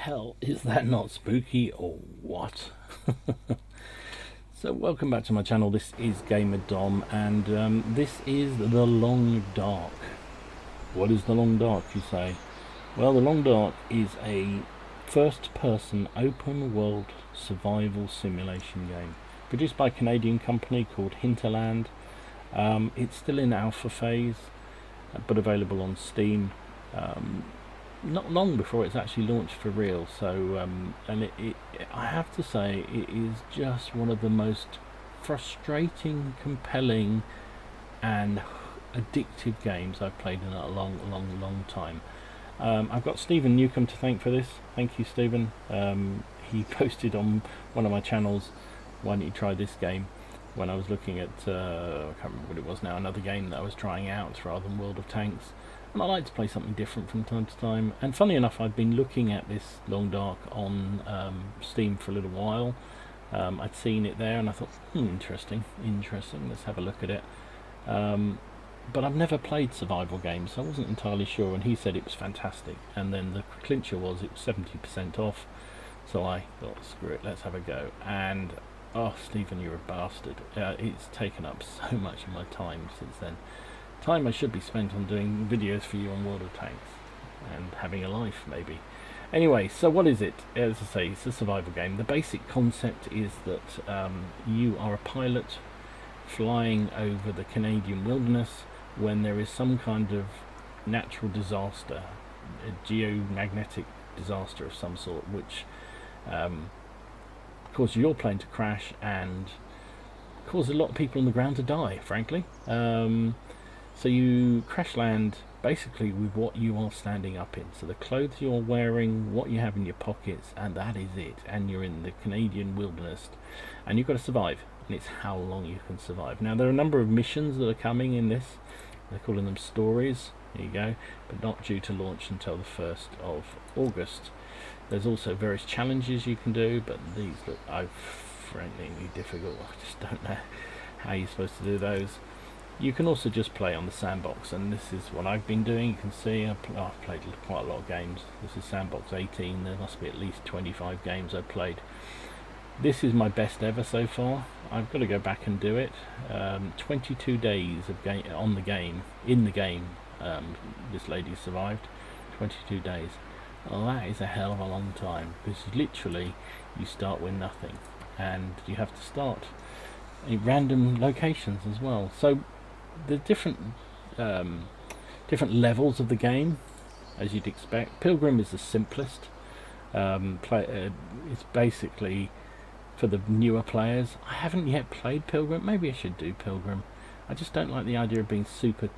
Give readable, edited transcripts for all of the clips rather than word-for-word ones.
Hell, is that not spooky or what? So welcome back to my channel. This is Gamer Dom, and this is The Long Dark. What is The Long Dark, you say? Well, The Long Dark is a first-person open-world survival simulation game produced by a Canadian company called Hinterland. It's still in alpha phase, but available on Steam. Not long before it's actually launched for real. So and I have to say, it is just one of the most frustrating, compelling and addictive games I've played in a long time. I've got Stephen Newcomb to thank for this. Thank you, Stephen. He posted on one of my channels, why don't you try this game, when I was looking at I can't remember what it was now, another game that I was trying out rather than World of Tanks. And I like to play something different from time to time. And funny enough, I'd been looking at this Long Dark on Steam for a little while. I'd seen it there and I thought, interesting, let's have a look at it. But I've never played survival games, so I wasn't entirely sure, and he said it was fantastic. And then the clincher was it was 70% off, so I thought, screw it, let's have a go. And oh, Stephen, you're a bastard. It's taken up so much of my time since then. Time I should be spent on doing videos for you on World of Tanks and having a life, maybe. Anyway, so what is it? As I say, it's a survival game. The basic concept is that you are a pilot flying over the Canadian wilderness when there is some kind of natural disaster, a geomagnetic disaster of some sort, which causes your plane to crash and causes a lot of people on the ground to die, frankly. So you crash land basically with what you are standing up in. So the clothes you're wearing, what you have in your pockets, and that is it. And you're in the Canadian wilderness, and you've got to survive. And it's how long you can survive. Now there are a number of missions that are coming in this. They're calling them stories. There you go. But not due to launch until the 1st of August. There's also various challenges you can do, but these look frighteningly difficult. I just don't know how you're supposed to do those. You can also just play on the sandbox, and this is what I've been doing. You can see I've played quite a lot of games. This is sandbox 18. There must be at least 25 games I've played. This is my best ever so far. I've got to go back and do it. 22 days of in the game. This lady survived 22 days. Well, that is a hell of a long time, because literally you start with nothing, and you have to start in random locations as well. So the different levels of the game, as you'd expect. Pilgrim is the simplest. It's basically for the newer players. I haven't yet played Pilgrim. Maybe I should do Pilgrim. I just don't like the idea of being super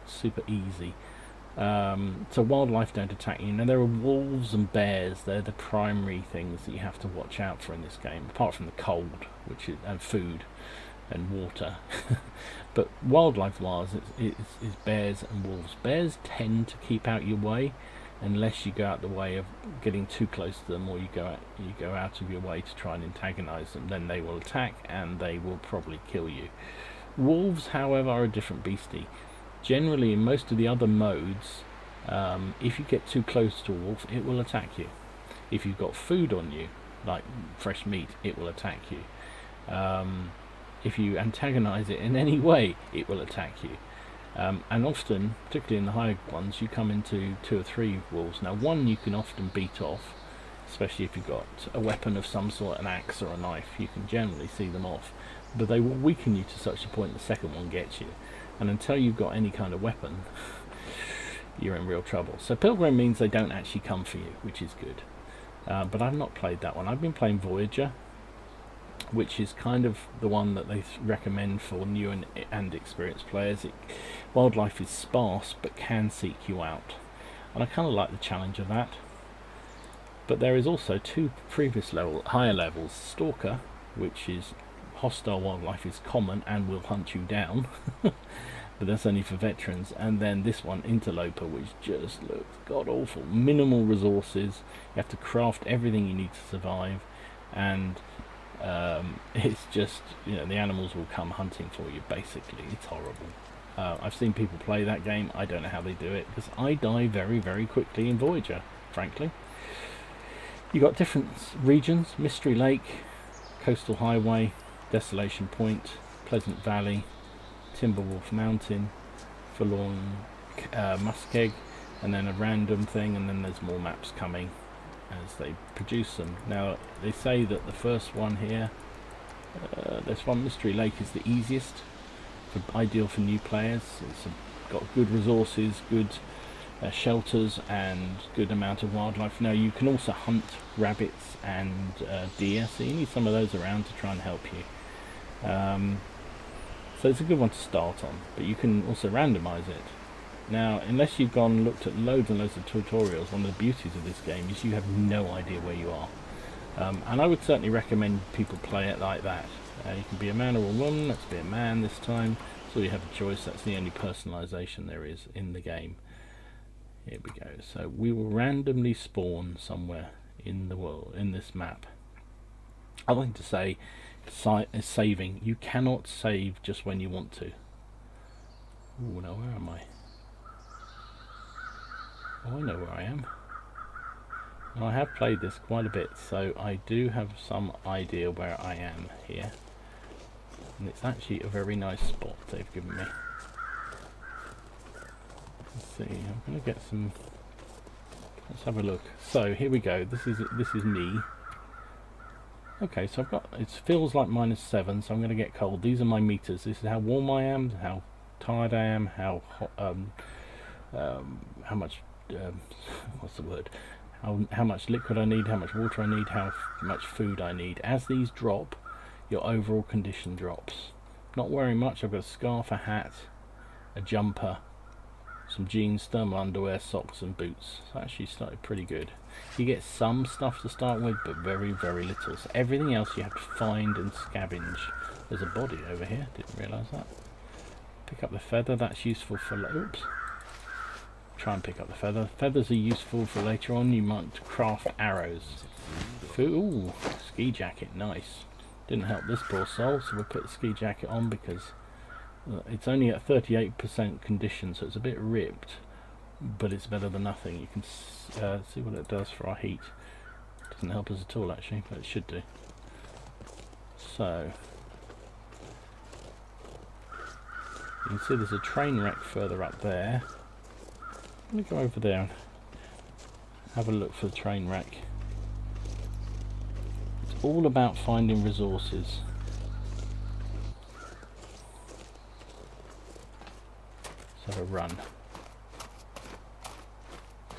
easy. So wildlife don't attack you. Now there are wolves and bears. They're the primary things that you have to watch out for in this game, apart from the cold, and food and water. But wildlife wise, it's bears and wolves. Bears tend to keep out your way unless you go out the way of getting too close to them, or you go out of your way to try and antagonize them. Then they will attack and they will probably kill you. Wolves, however, are a different beastie. Generally, in most of the other modes, if you get too close to a wolf, it will attack you. If you've got food on you, like fresh meat, it will attack you. If you antagonize it in any way, it will attack you. And often, particularly in the higher ones, you come into 2 or 3 wolves. Now one you can often beat off, especially if you've got a weapon of some sort, an axe or a knife. You can generally see them off, but they will weaken you to such a point the second one gets you. And until you've got any kind of weapon, you're in real trouble. So Pilgrim means they don't actually come for you, which is good. But I've not played that one. I've been playing Voyager, which is kind of the one that they recommend for new and experienced players. Wildlife is sparse but can seek you out, and I kind of like the challenge of that. But there is also 2 previous higher levels. Stalker, which is hostile wildlife is common and will hunt you down, but that's only for veterans. And then this one, Interloper, which just looks god awful. Minimal resources, you have to craft everything you need to survive, and it's just, the animals will come hunting for you, basically. It's horrible. I've seen people play that game. I don't know how they do it, because I die very quickly in Voyager, frankly. You got different regions: Mystery Lake, Coastal Highway, Desolation Point, Pleasant Valley, Timberwolf Mountain, Forlorn Muskeg, and then a random thing, and then there's more maps coming as they produce them. Now they say that the first one here, this one, Mystery Lake, is the easiest, ideal for new players. It's got good resources, good shelters, and good amount of wildlife. Now you can also hunt rabbits and deer, so you need some of those around to try and help you. So it's a good one to start on, but you can also randomize it. Now, unless you've gone and looked at loads and loads of tutorials, one of the beauties of this game is you have no idea where you are. And I would certainly recommend people play it like that. You can be a man or a woman. Let's be a man this time, so you have a choice. That's the only personalization there is in the game. Here we go. So we will randomly spawn somewhere in the world, in this map. I like to say saving. You cannot save just when you want to. Oh, now where am I? Oh, I know where I am. Now, I have played this quite a bit, so I do have some idea where I am here. And it's actually a very nice spot they've given me. Let's see, I'm going to get some... Let's have a look. So, here we go. This is me. Okay, so I've got... It feels like -7, so I'm going to get cold. These are my meters. This is how warm I am, how tired I am, how hot, how much... what's the word? How much liquid I need, how much water I need, how much food I need. As these drop, your overall condition drops. Not wearing much. I've got a scarf, a hat, a jumper, some jeans, thermal underwear, socks and boots. So actually started pretty good. You get some stuff to start with, but very, very little. So everything else you have to find and scavenge. There's a body over here, didn't realise that. Pick up the feather, that's useful for... Oops. Try and pick up the feather. Feathers are useful for later on. You might craft arrows. Ooh, ski jacket, nice. Didn't help this poor soul, so we'll put the ski jacket on because it's only at 38% condition, so it's a bit ripped, but it's better than nothing. You can see what it does for our heat. Doesn't help us at all actually, but it should do. So you can see there's a train wreck further up there. Let me go over there and have a look for the train wreck. It's all about finding resources. Let's have a run.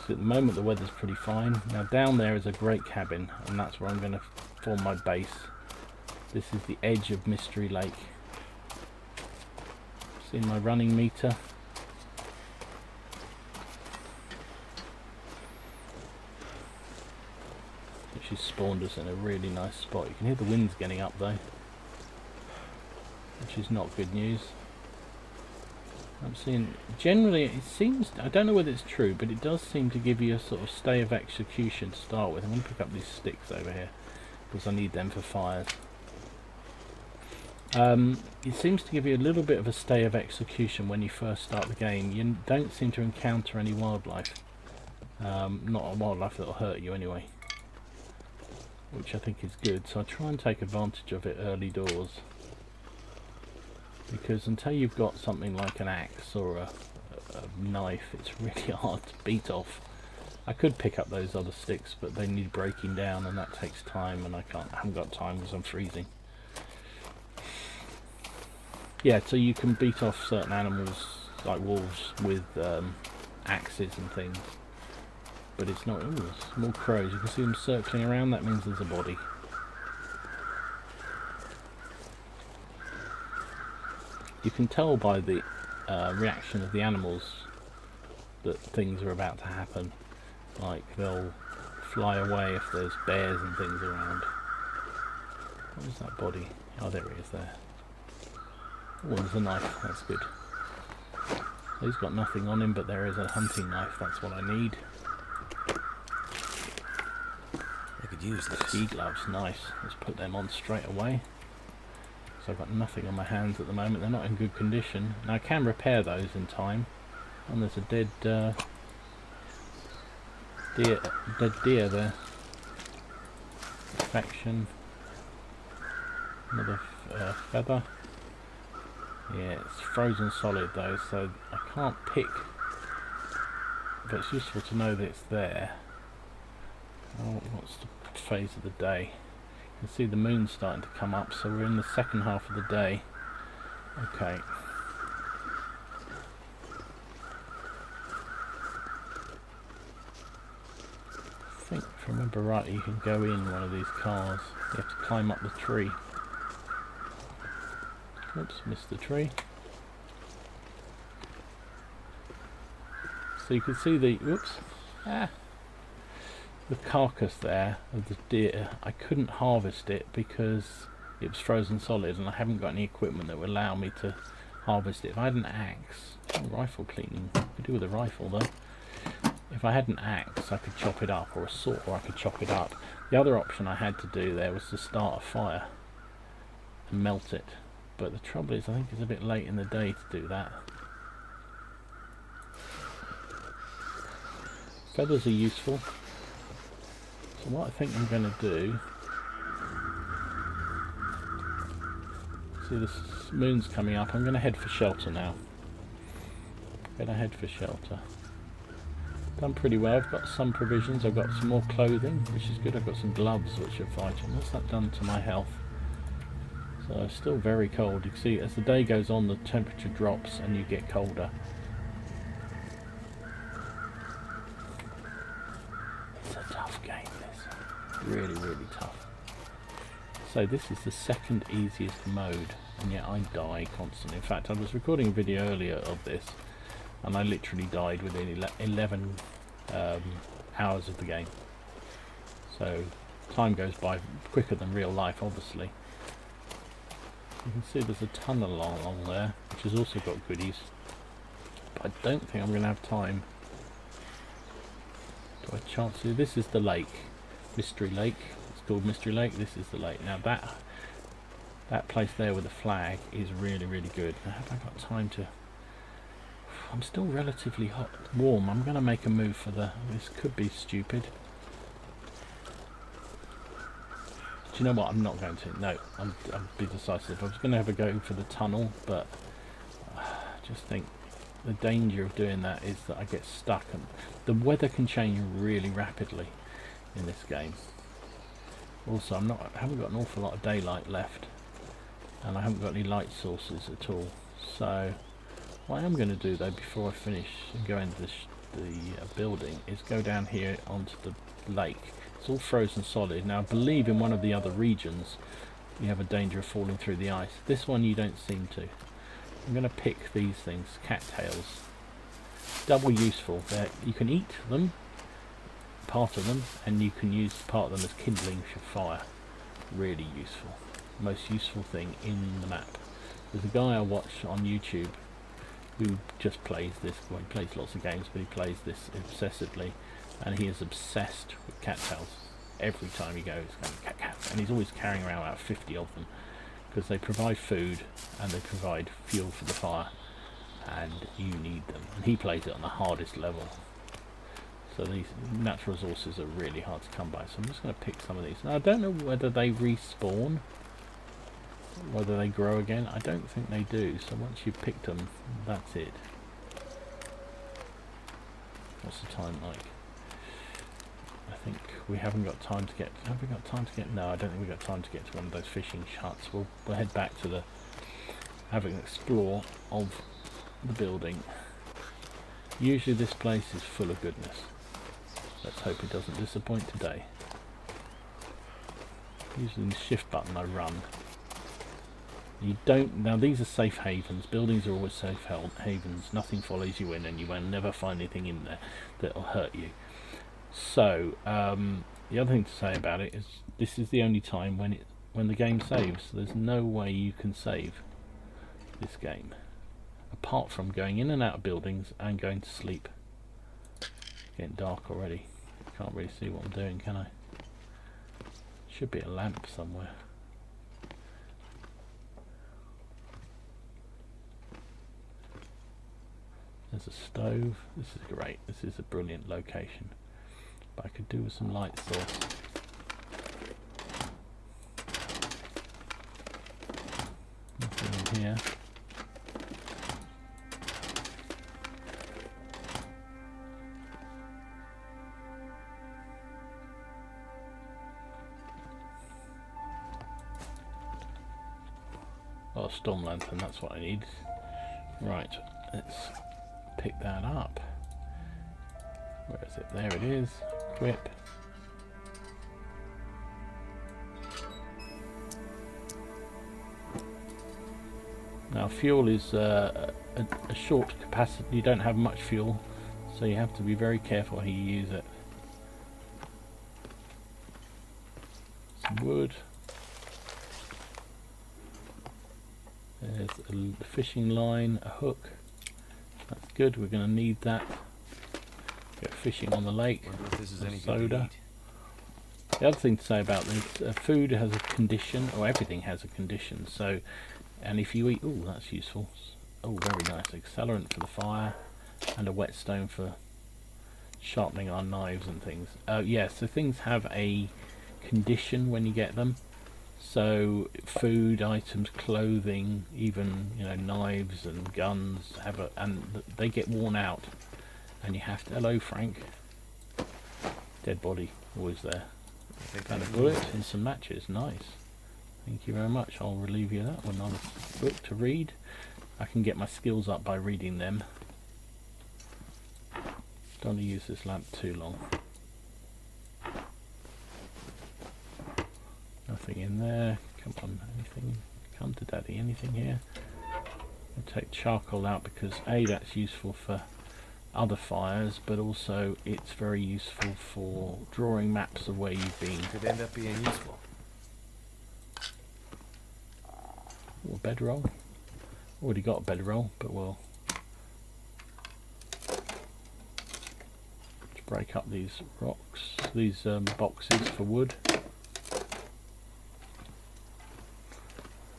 So at the moment the weather's pretty fine. Now down there is a great cabin, and that's where I'm going to form my base. This is the edge of Mystery Lake. See my running meter? She's spawned us in a really nice spot. You can hear the winds getting up though, which is not good news. I'm seeing, generally it seems, I don't know whether it's true, but it does seem to give you a sort of stay of execution to start with. I'm going to pick up these sticks over here because I need them for fires. It seems to give you a little bit of a stay of execution when you first start the game. You don't seem to encounter any wildlife, not a wildlife that will hurt you anyway, which I think is good. So I try and take advantage of it early doors, because until you've got something like an axe or a knife, it's really hard to beat off. I could pick up those other sticks, but they need breaking down, and that takes time, and I haven't got time because I'm freezing. Yeah, so you can beat off certain animals like wolves with axes and things, but it's not. Ooh, small crows. You can see them circling around. That means there's a body. You can tell by the reaction of the animals that things are about to happen. Like they'll fly away if there's bears and things around. What was that body? Oh, there he is there. Oh, there's a knife. That's good. So he's got nothing on him, but there is a hunting knife. That's what I need. I could use this. Ski gloves, nice. Let's put them on straight away. So I've got nothing on my hands at the moment. They're not in good condition. Now I can repair those in time. And there's a dead deer there. infection. Another feather. Yeah, it's frozen solid though, so I can't pick, but it's useful to know that it's there. Oh, what's the phase of the day? You can see the moon starting to come up, so we're in the second half of the day. Okay. I think, if I remember rightly, you can go in one of these cars. You have to climb up the tree. Oops, missed the tree. So you can see the the carcass there of the deer. I couldn't harvest it because it was frozen solid, and I haven't got any equipment that would allow me to harvest it. If I had an axe, rifle cleaning, I could do with a rifle though. If I had an axe, I could chop it up, or a saw, or I could chop it up. The other option I had to do there was to start a fire and melt it. But the trouble is, I think it's a bit late in the day to do that. Feathers are useful. So what I think I'm going to do... See, the moon's coming up. I'm going to head for shelter now. Gonna head for shelter. Done pretty well. I've got some provisions. I've got some more clothing, which is good. I've got some gloves, which are vital. What's that done to my health? So it's still very cold. You can see as the day goes on, the temperature drops and you get colder. It's a tough game, this. Really, really tough. So this is the second easiest mode, and yet I die constantly. In fact, I was recording a video earlier of this, and I literally died within 11 hours of the game. So time goes by quicker than real life, obviously. You can see there's a tunnel along there, which has also got goodies. But I don't think I'm going to have time. Do I have a chance to? This is the lake. Mystery Lake. It's called Mystery Lake. This is the lake. Now that place there with the flag is really, really good. Now have I got time to... I'm still relatively warm. I'm going to make a move for the... This could be stupid. Do you know what? I'm not going to. No, I'll be decisive. I was going to have a go for the tunnel, but I just think the danger of doing that is that I get stuck, and the weather can change really rapidly in this game. Also, I haven't got an awful lot of daylight left, and I haven't got any light sources at all. So what I am going to do though, before I finish and go into the building, is go down here onto the lake. It's all frozen solid. Now I believe in one of the other regions you have a danger of falling through the ice. This one you don't seem to. I'm going to pick these things, cattails. Double useful. You can eat them, part of them, and you can use part of them as kindling for fire. Really useful. Most useful thing in the map. There's a guy I watch on YouTube who just plays this. Well, he plays lots of games, but he plays this obsessively. And he is obsessed with cattails. Every time he goes, cat, and he's always carrying around about 50 of them, because they provide food and they provide fuel for the fire, and you need them. And he plays it on the hardest level. So these natural resources are really hard to come by. So I'm just going to pick some of these. Now I don't know whether they respawn, whether they grow again. I don't think they do. So once you've picked them, that's it. What's the time like? I think we haven't got time to get... Have we got time to get... No, I don't think we've got time to get to one of those fishing huts. We'll head back to having an explore of the building. Usually this place is full of goodness. Let's hope it doesn't disappoint today. Using the shift button I run. You don't... Now these are safe havens. Buildings are always safe havens. Nothing follows you in, and you will never find anything in there that will hurt you. So the other thing to say about it is this is the only time when the game saves. There's no way you can save this game apart from going in and out of buildings and going to sleep. It's getting dark already. Can't really see what I'm doing, can I? Should be a lamp somewhere. There's a stove. This is great. This is a brilliant location. But I could do with some light source. here. Oh, storm lantern, that's what I need. Right, let's pick that up. Where is it? There it is. Equip. Now fuel is a short capacity. You don't have much fuel, so you have to be very careful how you use it. Some wood. There's a fishing line, a hook. That's good, we're going to need that. Go fishing on the lake. Wonder if this is any good to Soda. eat. The other thing to say about this, food has a condition, or everything has a condition, so, and if you eat, oh that's useful, oh very nice, accelerant for the fire, and a whetstone for sharpening our knives and things. Yeah, so things have a condition when you get them, so food items, clothing, even, you know, knives and guns have a, and they get worn out, and you have to, hello Frank, dead body, always there. And a bullet and some matches, nice. Thank you very much. I'll relieve you that one. Nice book to read. I can get my skills up by reading them. Don't want to use this lamp too long. Nothing in there. Come on, anything? Come to daddy. Anything here? I'll take charcoal out because A, that's useful for other fires, but also it's very useful for drawing maps of where you've been. Could end up being useful. Or bedroll. Already got a bedroll, but we'll just break up these rocks, these boxes for wood.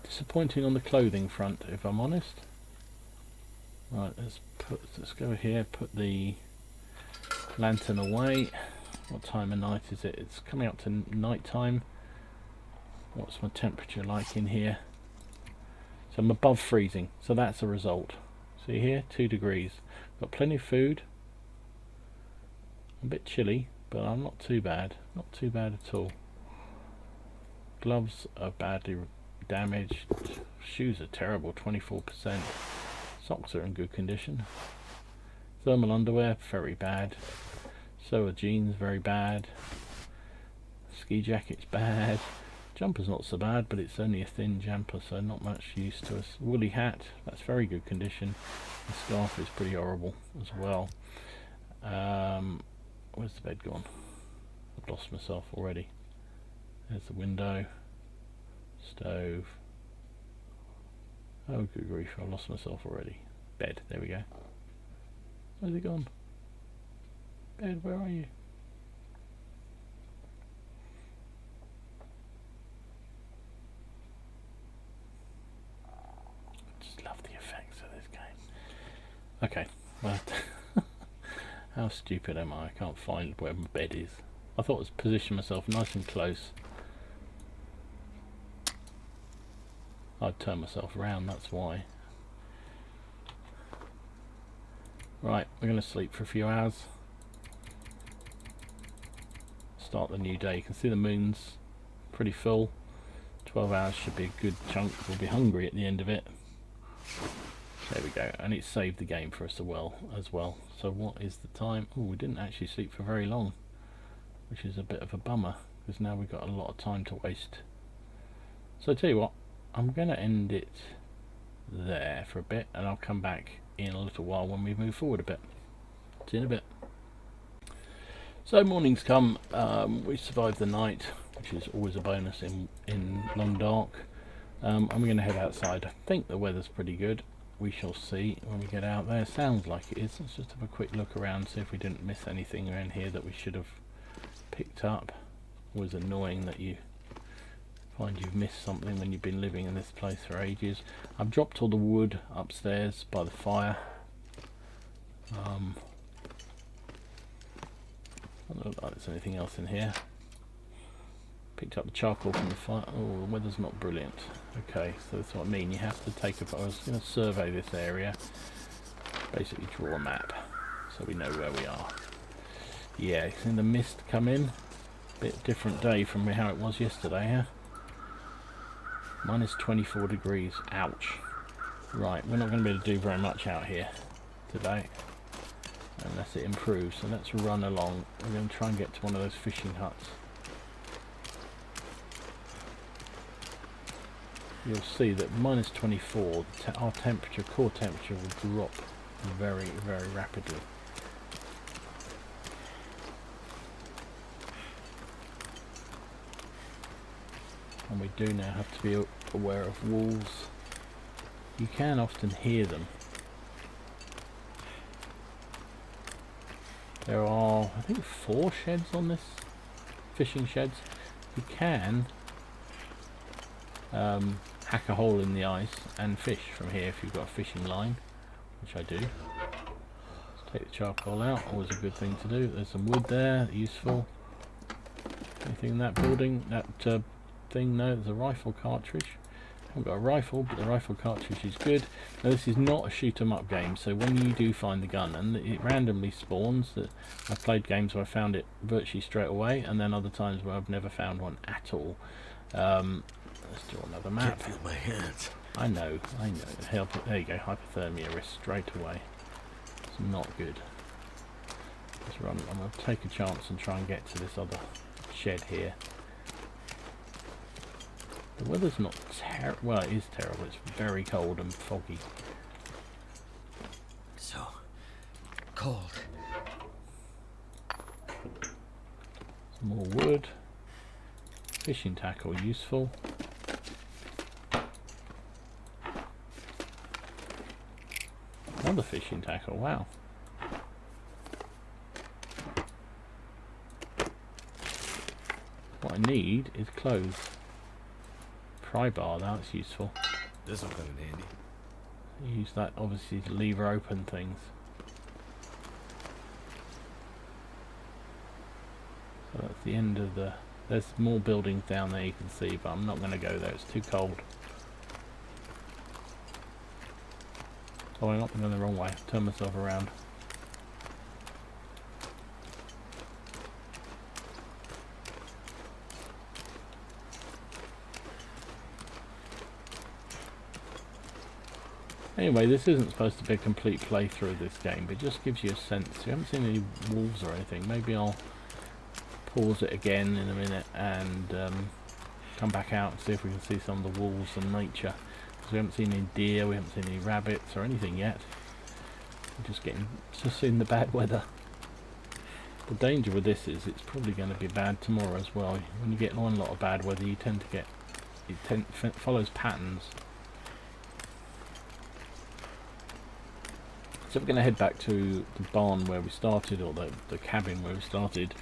Disappointing on the clothing front, if I'm honest. Right, let's go here, put the lantern away. What time of night is it? It's coming up to night time. What's my temperature like in here? So I'm above freezing, so that's a result. See here, 2 degrees. Got plenty of food. A bit chilly, but I'm not too bad. Not too bad at all. Gloves are badly damaged. Shoes are terrible, 24%. Socks are in good condition. Thermal underwear, very bad. So are jeans, very bad. Ski jacket's bad. Jumper's not so bad, but it's only a thin jumper, so not much use to us. Woolly hat, that's very good condition. The scarf is pretty horrible as well. Where's the bed gone? I've lost myself already. There's the window. Stove. Oh good grief, I've lost myself already. Bed, there we go. Where's it gone? Bed, where are you? Just love the effects of this game. Okay, well, how stupid am I? I can't find where my bed is. I thought I was positioning myself nice and close. I'd turn myself around, that's why. Right, we're going to sleep for a few hours. Start the new day. You can see the moon's pretty full. 12 hours should be a good chunk. We'll be hungry at the end of it. There we go. And it saved the game for us as well. So what is the time? Oh, we didn't actually sleep for very long, which is a bit of a bummer, because now we've got a lot of time to waste. So I tell you what, I'm going to end it there for a bit, and I'll come back in a little while when we move forward a bit. See you in a bit. So morning's come. We survived the night, which is always a bonus in long dark. I'm going to head outside. I think the weather's pretty good. We shall see when we get out there. Sounds like it is. Let's just have a quick look around, see if we didn't miss anything around here that we should have picked up. Always annoying that you find you've missed something when you've been living in this place for ages. I've dropped all the wood upstairs by the fire. Doesn't look like there's anything else in here. Picked up the charcoal from the fire. Oh, the weather's not brilliant. Okay, so that's what I mean. You have to take a... I was going to survey this area. Basically draw a map so we know where we are. Yeah, seeing the mist come in. Bit different day from how it was yesterday, huh? Minus 24 degrees. Ouch. Right, we're not going to be able to do very much out here today unless it improves. So let's run along. We're going to try and get to one of those fishing huts. You'll see that minus 24, our temperature, core temperature, will drop very, very rapidly. And we do now have to be aware of wolves. You can often hear them. There are, I think, 4 sheds on this, fishing sheds. You can hack a hole in the ice and fish from here if you've got a fishing line, which I do. Let's take the charcoal out, always a good thing to do. There's some wood there, useful. Anything in that building, that thing? No, there's a rifle cartridge. I haven't got a rifle, but the rifle cartridge is good. Now this is not a shoot 'em up game, so when you do find the gun, and it randomly spawns, that I've played games where I found it virtually straight away, and then other times where I've never found one at all. Let's do another map. Can't feel my hands. I know. Help. There you go. Hypothermia risk straight away. It's not good. Let's run. I'm going to take a chance and try and get to this other shed here. The weather's not terrible. Well, it is terrible. It's very cold and foggy. So cold. Some more wood. Fishing tackle useful. Another fishing tackle, wow. What I need is clothes. Pry bar, that's useful. This will come in handy. Use that obviously to lever open things. So that's the end of the... There's more buildings down there you can see, but I'm not going to go there, it's too cold. Oh, I'm not going the wrong way. Turn myself around. Anyway, this isn't supposed to be a complete playthrough of this game, but it just gives you a sense. You haven't seen any wolves or anything. Maybe I'll pause it again in a minute and come back out and see if we can see some of the wolves and nature. We haven't seen any deer, we haven't seen any rabbits or anything yet. We're just seeing the bad weather. The danger with this is it's probably going to be bad tomorrow as well. When you get one lot of bad weather, you tend to get, it follows patterns. So we're going to head back to the barn where we started, or the cabin where we started.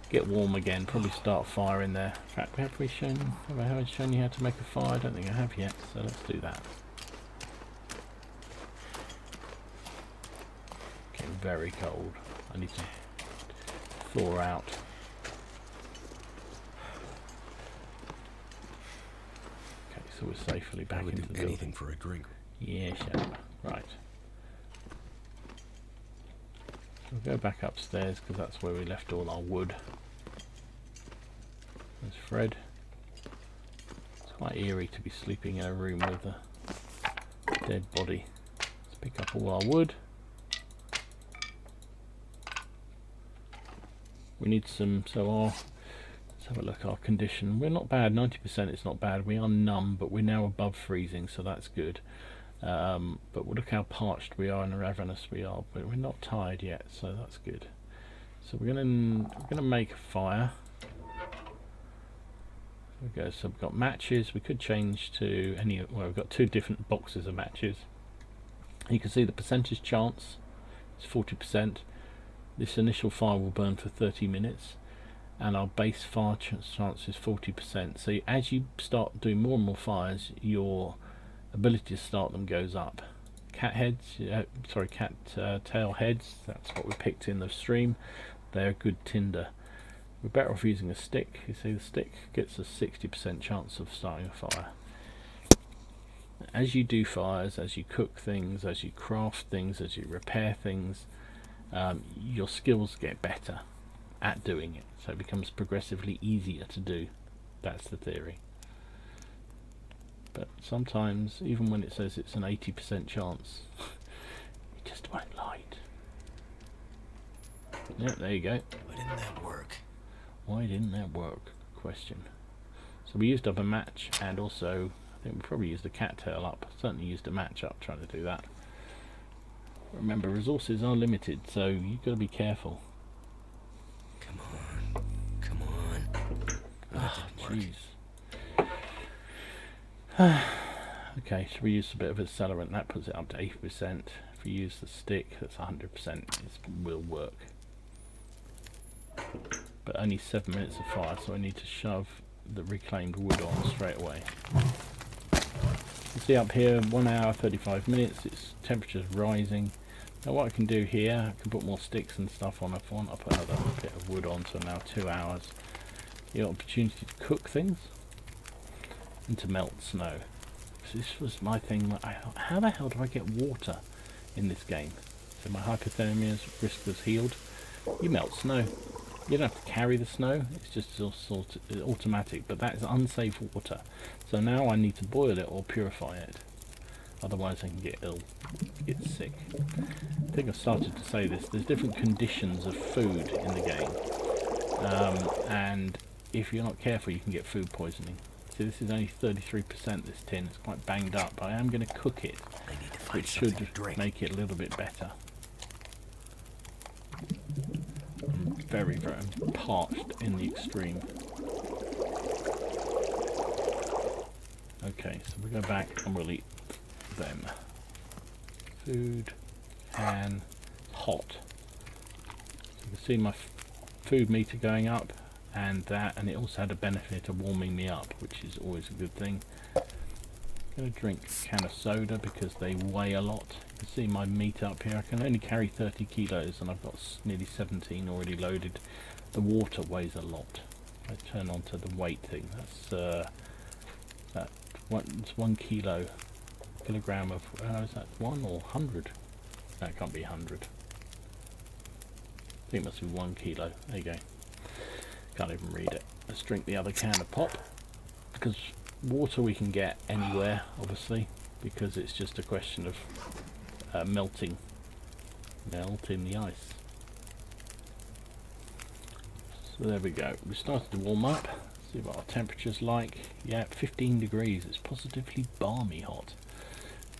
Get warm again, probably start a fire in there. In fact, have I shown you how to make a fire? I don't think I have yet, so let's do that. Getting very cold. I need to thaw out. Okay, so we're safely back into the building. Anything for a drink. Yeah, shut up. Right. We'll go back upstairs because that's where we left all our wood. There's Fred. It's quite eerie to be sleeping in a room with a dead body. Let's pick up all our wood. We need some, let's have a look at our condition. We're not bad, 90% it's not bad. We are numb, but we're now above freezing, so that's good. But look how parched we are and ravenous we are, but we're not tired yet, so that's good. So we're gonna make a fire. There we go. So we've got matches. We could change to any. Well, we've got 2 different boxes of matches. You can see the percentage chance is 40%. This initial fire will burn for 30 minutes, and our base fire chance is 40%. So as you start doing more and more fires, your ability to start them goes up. Cat tail heads, that's what we picked in the stream. They're good tinder. We're better off using a stick. You see, the stick gets a 60% chance of starting a fire. As you do fires, as you cook things, as you craft things, as you repair things, your skills get better at doing it. So it becomes progressively easier to do. That's the theory. But sometimes, even when it says it's an 80% chance, it just won't light. Yeah, there you go. Why didn't that work? Why didn't that work? Question. So we used up a match, and also I think we probably used a cattail up. Certainly used a match up trying to do that. Remember, resources are limited, so you've got to be careful. Come on. Come on. Oh, that didn't work. Jeez. Okay, so we use a bit of accelerant. That puts it up to 80%. If we use the stick, that's 100%. It will work. But only 7 minutes of fire, so I need to shove the reclaimed wood on straight away. You see up here, 1 hour 35 minutes. Its temperature's rising. Now what I can do here, I can put more sticks and stuff on. If I want, I'll put another bit of wood on, so now 2 hours. The opportunity to cook things and to melt snow. So this was my thing. How the hell do I get water in this game? So my hypothermia's risk was healed. You melt snow. You don't have to carry the snow. It's just sort of automatic. But that is unsafe water. So now I need to boil it or purify it. Otherwise I can get ill, get sick. I think I started to say this. There's different conditions of food in the game. And if you're not careful, you can get food poisoning. See, this is only 33% this tin. It's quite banged up. But I am going to cook it, which should make it a little bit better. I'm very, very parched in the extreme. Okay, so we go back and we'll eat them. Food, can, hot. So you can see my food meter going up, and it also had a benefit of warming me up, which is always a good thing. I'm going to drink a can of soda because they weigh a lot. You can see my meat up here. I can only carry 30 kilos and I've got nearly 17 already loaded. The water weighs a lot. I turn on to the weight thing. That's it's 1 kilogram of, is that 1 or 100? That can't be 100. I think it must be 1 kilo. There you go. Can't even read it. Let's drink the other can of pop, because water we can get anywhere, obviously, because it's just a question of melting the ice. So there we go. We started to warm up. See what our temperature's like. Yeah, 15 degrees. It's positively balmy hot.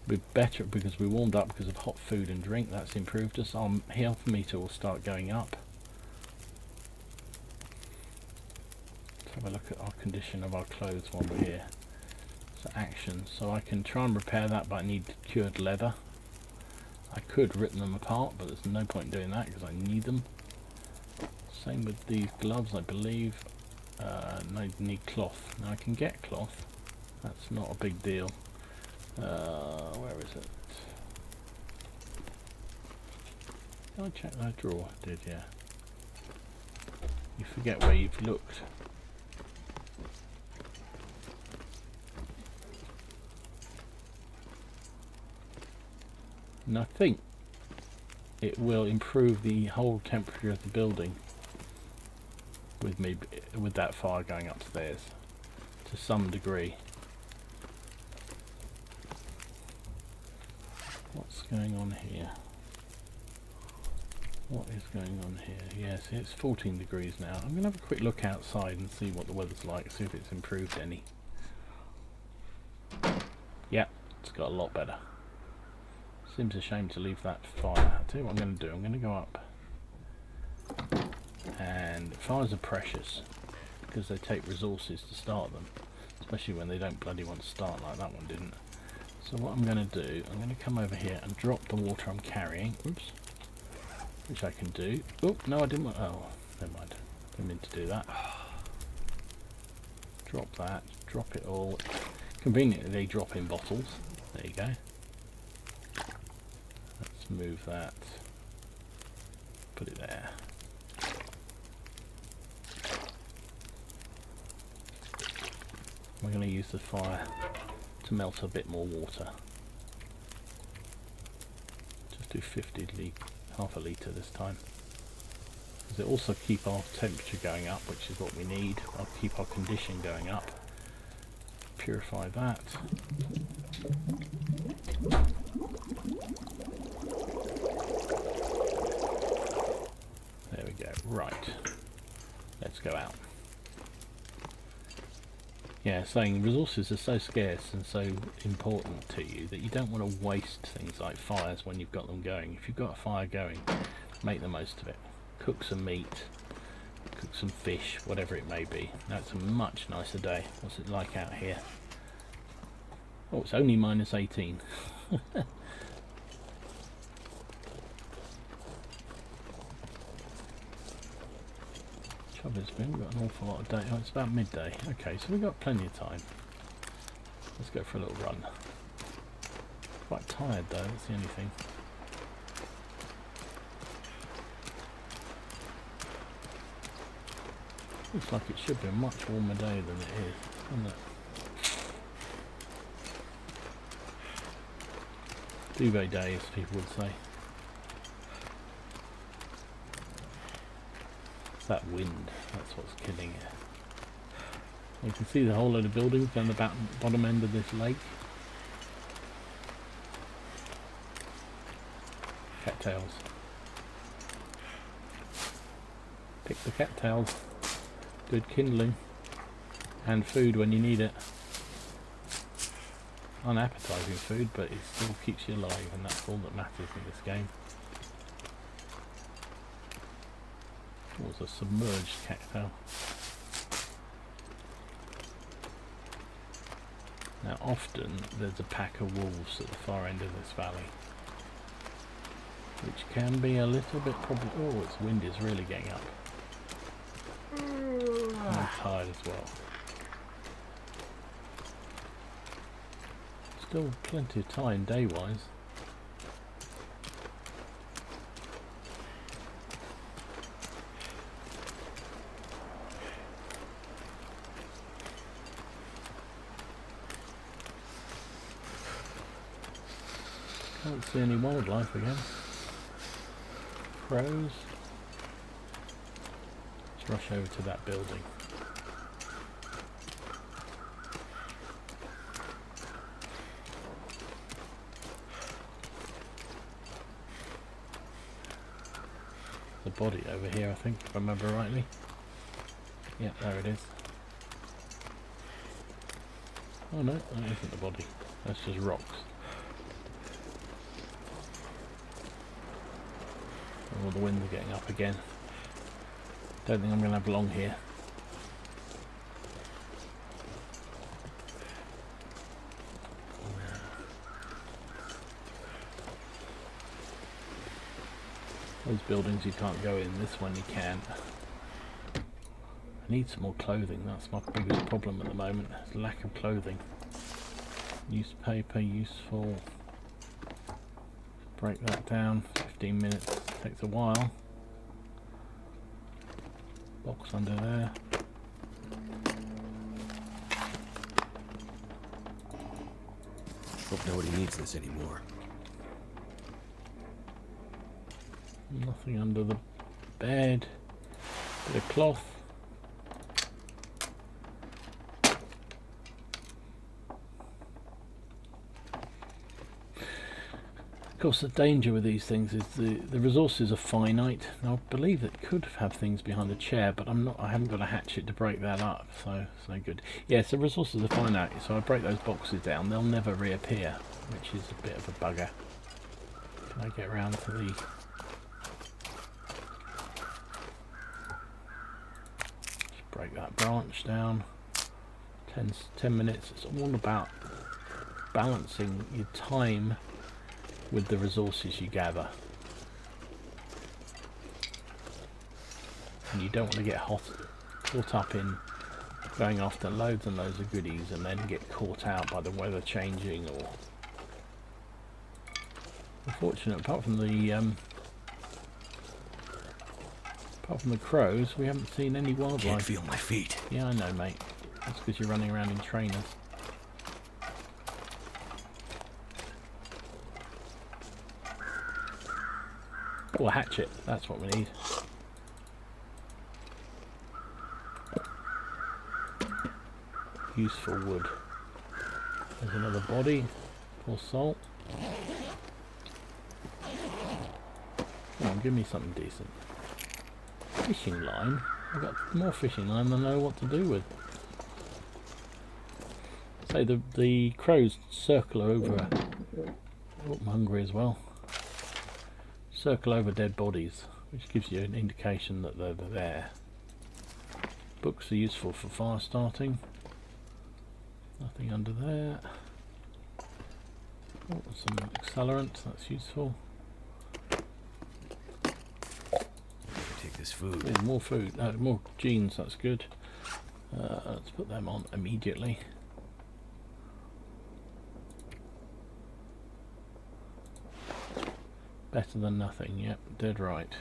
We're better because we warmed up because of hot food and drink. That's improved us. Our health meter will start going up. Let's have a look at our condition of our clothes while we're here. So action. So I can try and repair that, but I need cured leather. I could rip them apart, but there's no point in doing that because I need them. Same with these gloves, I believe. No, I need cloth. Now I can get cloth. That's not a big deal. Where is it? Did I check that drawer? I did, yeah. You forget where you've looked. And I think it will improve the whole temperature of the building with that fire going upstairs to some degree. What's going on here? What is going on here? Yes, it's 14 degrees now. I'm going to have a quick look outside and see what the weather's like, see if it's improved any. Yeah, it's got a lot better. Seems a shame to leave that fire. I'll tell you what I'm going to do. I'm going to go up. And fires are precious because they take resources to start them, especially when they don't bloody want to start like that one didn't. So what I'm going to do, I'm going to come over here and drop the water I'm carrying. Oops. Which I can do. Oh, no, I didn't want... Oh, never mind. Didn't mean to do that. Drop that. Drop it all. Conveniently, they drop in bottles. There you go. Let's move that. Put it there. We're going to use the fire to melt a bit more water. Just do half a litre this time. Because it also keep our temperature going up, which is what we need. I'll keep our condition going up. Purify that. There we go. Right. Let's go out. Yeah, saying resources are so scarce and so important to you that you don't want to waste things like fires when you've got them going. If you've got a fire going, make the most of it. Cook some meat, cook some fish, whatever it may be. Now it's a much nicer day. What's it like out here? Oh, it's only minus 18. Trouble is, we haven't got an awful lot of day. Oh, it's about midday. Okay, so we've got plenty of time. Let's go for a little run. Quite tired though, that's the only thing. Looks like it should be a much warmer day than it is, doesn't it? Duvet day, as people would say. It's that wind, that's what's killing it. You can see the whole load of buildings down the bottom end of this lake. Cattails. Pick the cattails. Good kindling. And food when you need it. Unappetizing food, but it still keeps you alive, and that's all that matters in this game. It was a submerged cactus. Now often there's a pack of wolves at the far end of this valley, which can be a little bit problem. Oh, its wind is really getting up. I'm tired as well. Still plenty of time day-wise. Can't see any wildlife again. Crows. Let's rush over to that building. The body over here, I think, if I remember rightly. Yeah, there it is. Oh no, that isn't the body. That's just rocks. Oh, the winds are getting up again. Don't think I'm going to have long here. Those buildings you can't go in, this one you can. I need some more clothing, that's my biggest problem at the moment, lack of clothing. Newspaper, useful. Break that down, 15 minutes, takes a while. Box under there. Hope nobody needs this anymore. Nothing under the bed. Bit of cloth. Of course, the danger with these things is the resources are finite. Now, I believe that could have things behind the chair, but I haven't got a hatchet to break that up, so it's no good. Yes, the resources are finite, so I break those boxes down, they'll never reappear, which is a bit of a bugger. Can I get around to the... Just break that branch down. 10 minutes. It's all about balancing your time with the resources you gather, and you don't want to get caught up in going after loads and loads of goodies and then get caught out by the weather changing. Or unfortunately, apart from the crows, we haven't seen any wildlife. Can't feel my feet. Yeah, I know, mate. That's because you're running around in trainers. Oh, a hatchet. That's what we need. Useful wood. There's another body. Pour salt. Come on, give me something decent. Fishing line? I've got more fishing line than I know what to do with. Say the crows circle over. Oh, I'm hungry as well. Circle over dead bodies, which gives you an indication that they're there. Books are useful for fire starting. Nothing under there. Oh, some accelerant, that's useful. Take this food. Oh, more food, more jeans, that's good. Let's put them on immediately. Better than nothing, yep, dead right.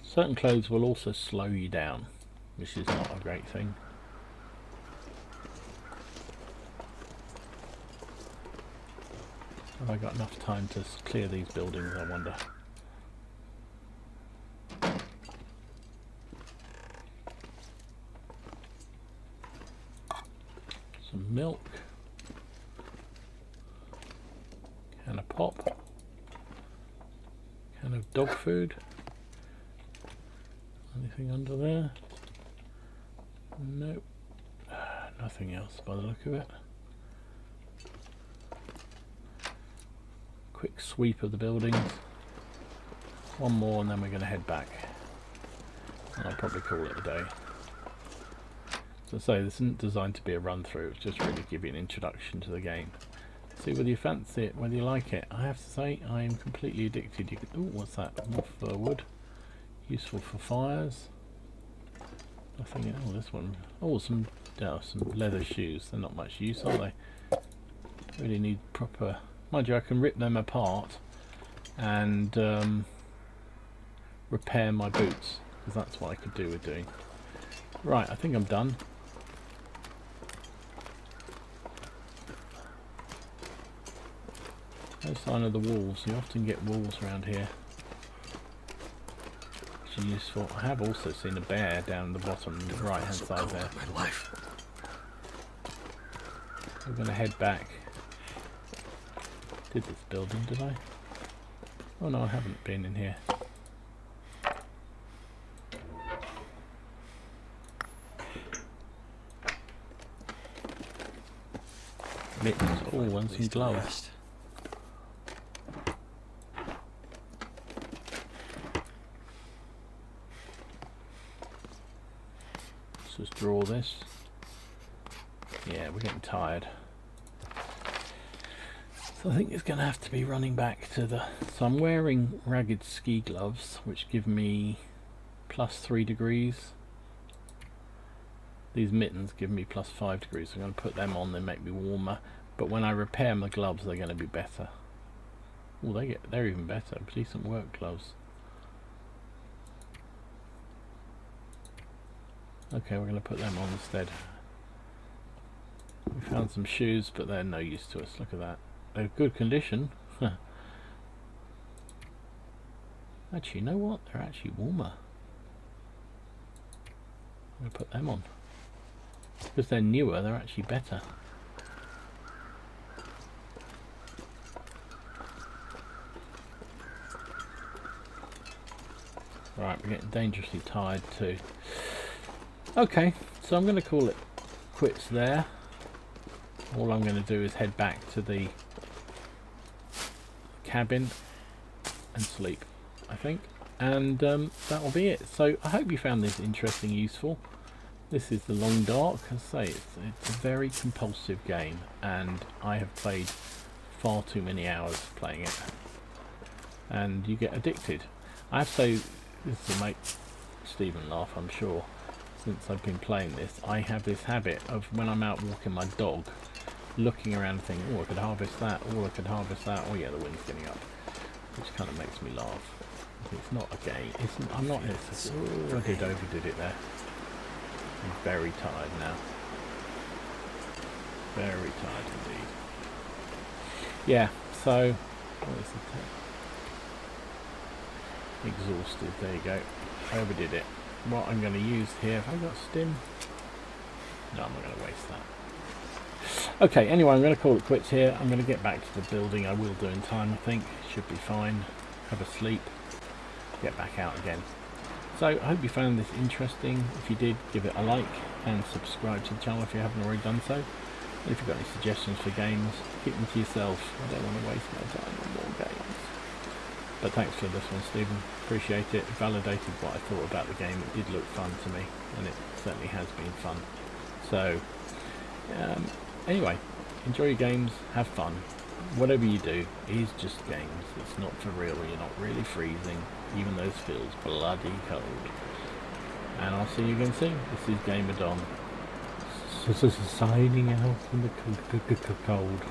Certain clothes will also slow you down, which is not a great thing. Have I got enough time to clear these buildings, I wonder? Some milk. Can of pop. Can of dog food. Anything under there? Nope. Nothing else by the look of it. Quick sweep of the buildings. One more and then we're going to head back. And I'll probably call it a day. As I say, this isn't designed to be a run through, it's just really give you an introduction to the game. See whether you fancy it, whether you like it. I have to say, I am completely addicted. You can, ooh, what's that? More fir wood. Useful for fires. Nothing. Oh, this one. Oh, some leather shoes. They're not much use, are they? Really need proper. Mind you, I can rip them apart and repair my boots, because that's what I could do with doing. Right, I think I'm done. No sign of the wolves. You often get wolves around here, which are useful. I have also seen a bear down the bottom right hand side there. My life. We're going to head back. Did this building, did I? Oh no, I haven't been in here. Mittens. Oh, and some gloves. Let's just draw this. Yeah, we're getting tired. So I think it's going to have to be running back to the... So I'm wearing ragged ski gloves, which give me +3 degrees. These mittens give me +5 degrees. So I'm going to put them on, they make me warmer. But when I repair my gloves, they're going to be better. Oh, they're even better. Decent work gloves. Okay, we're going to put them on instead. We found some shoes, but they're no use to us. Look at that. They're good condition. Actually, you know what? They're actually warmer. I'm going to put them on. Because they're newer, they're actually better. Right, we're getting dangerously tired too. Okay, so I'm going to call it quits there. All I'm going to do is head back to the cabin and sleep, I think, and that will be it. So I hope you found this interesting, useful. This is The Long Dark. As I say, it's a very compulsive game, and I have played far too many hours playing it, and you get addicted. I have to say, this will make Stephen laugh, I'm sure. Since I've been playing this, I have this habit of when I'm out walking my dog, looking around and thinking, oh, I could harvest that, oh, I could harvest that, oh yeah, the wind's getting up, which kind of makes me laugh. It's not a game, I'm not, oh, I overdid it there. very tired now. Very tired indeed. Yeah, so what is it? Exhausted, there you go. I overdid it. What I'm going to use here, have I got stim? No, I'm not going to waste that. Okay, anyway, I'm going to call it quits here. I'm going to get back to the building. I will do in time, I think. Should be fine. Have a sleep. Get back out again. So, I hope you found this interesting. If you did, give it a like and subscribe to the channel if you haven't already done so. And if you've got any suggestions for games, keep them to yourself. I don't want to waste my time on more games. But thanks for this one, Stephen. Appreciate it. Validated what I thought about the game. It did look fun to me, and it certainly has been fun. So, anyway, enjoy your games, have fun. Whatever you do is just games. It's not for real. You're not really freezing, even though it feels bloody cold. And I'll see you again soon. This is Gamer Don. Signing out in the cold.